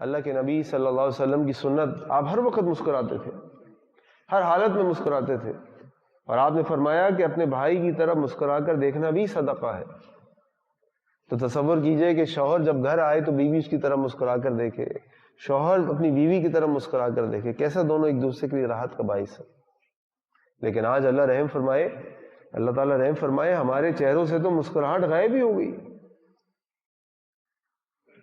اللہ کے نبی صلی اللہ علیہ وسلم کی سنت، آپ ہر وقت مسکراتے تھے، ہر حالت میں مسکراتے تھے، اور آپ نے فرمایا کہ اپنے بھائی کی طرف مسکرا کر دیکھنا بھی صدقہ ہے۔ تو تصور کیجئے کہ شوہر جب گھر آئے تو بیوی اس کی طرف مسکرا کر دیکھے، شوہر اپنی بیوی کی طرف مسکرا کر دیکھے، کیسا دونوں ایک دوسرے کے لیے راحت کا باعث ہے۔ لیکن آج اللہ رحم فرمائے، اللہ تعالیٰ رحم فرمائے، ہمارے چہروں سے تو مسکراہٹ غائب ہی ہو گئی۔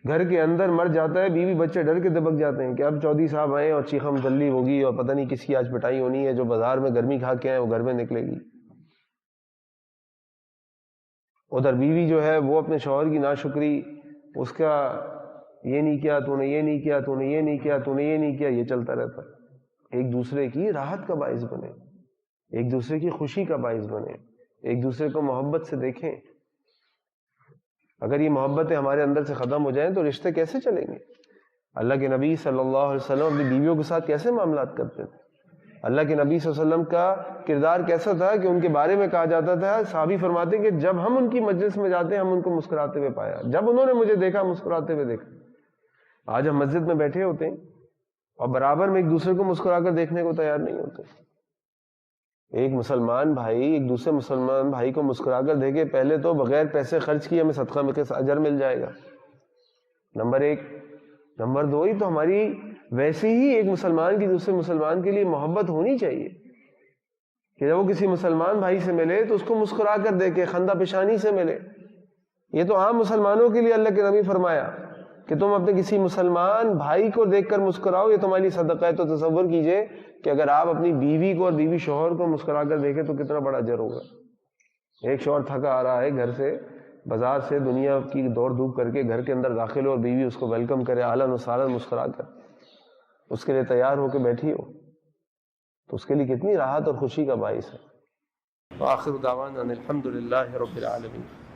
گھر کے اندر مر جاتا ہے، بیوی بچے ڈر کے دبک جاتے ہیں کہ اب چودھری صاحب آئے اور چیخم دلی ہوگی اور پتہ نہیں کس کی آج پٹائی ہونی ہے، جو بازار میں گرمی کھا کے آئے وہ گھر میں نکلے گی۔ ادھر بیوی جو ہے وہ اپنے شوہر کی ناشکری، اس کا یہ نہیں کیا تو نے، یہ نہیں کیا تو نے، یہ نہیں کیا تو نے، یہ نہیں کیا، یہ چلتا رہتا ہے۔ ایک دوسرے کی راحت کا باعث بنے، ایک دوسرے کی خوشی کا باعث بنے، ایک دوسرے کو محبت سے دیکھیں۔ اگر یہ محبتیں ہمارے اندر سے ختم ہو جائیں تو رشتے کیسے چلیں گے؟ اللہ کے نبی صلی اللہ علیہ وسلم اپنی بیویوں کے ساتھ کیسے معاملات کرتے تھے؟ اللہ کے نبی صلی اللہ علیہ وسلم کا کردار کیسا تھا کہ ان کے بارے میں کہا جاتا تھا، صحابی فرماتے ہیں کہ جب ہم ان کی مجلس میں جاتے ہیں ہم ان کو مسکراتے ہوئے پایا، جب انہوں نے مجھے دیکھا مسکراتے ہوئے دیکھا۔ آج ہم مسجد میں بیٹھے ہوتے ہیں اور برابر میں ایک دوسرے کو مسکرا کر دیکھنے کو تیار نہیں ہوتے۔ ایک مسلمان بھائی ایک دوسرے مسلمان بھائی کو مسکرا کر دیکھے، پہلے تو بغیر پیسے خرچ کیے ہمیں صدقہ میں اجر مل جائے گا، نمبر ایک۔ نمبر دو، ہی تو ہماری ویسے ہی ایک مسلمان کی دوسرے مسلمان کے لیے محبت ہونی چاہیے کہ جب وہ کسی مسلمان بھائی سے ملے تو اس کو مسکرا کر دیکھے، خندہ پیشانی سے ملے۔ یہ تو عام مسلمانوں کے لیے اللہ کے نبی فرمایا کہ تم اپنے کسی مسلمان بھائی کو دیکھ کر مسکراؤ، یہ تمہارے لیے صدقہ ہے۔ تو تصور کیجئے کہ اگر آپ اپنی بیوی کو اور بیوی شوہر کو مسکرا کر دیکھیں تو کتنا بڑا اجر ہوگا۔ ایک شوہر تھکا آ رہا ہے گھر سے، بازار سے دنیا کی دوڑ دھوپ کر کے گھر کے اندر داخل ہو اور بیوی اس کو ویلکم کرے اہلاً و سہلاً مسکرا کر، اس کے لیے تیار ہو کے بیٹھی ہو، تو اس کے لیے کتنی راحت اور خوشی کا باعث ہے۔ وآخر دعوانا الحمد للہ رب العالمین۔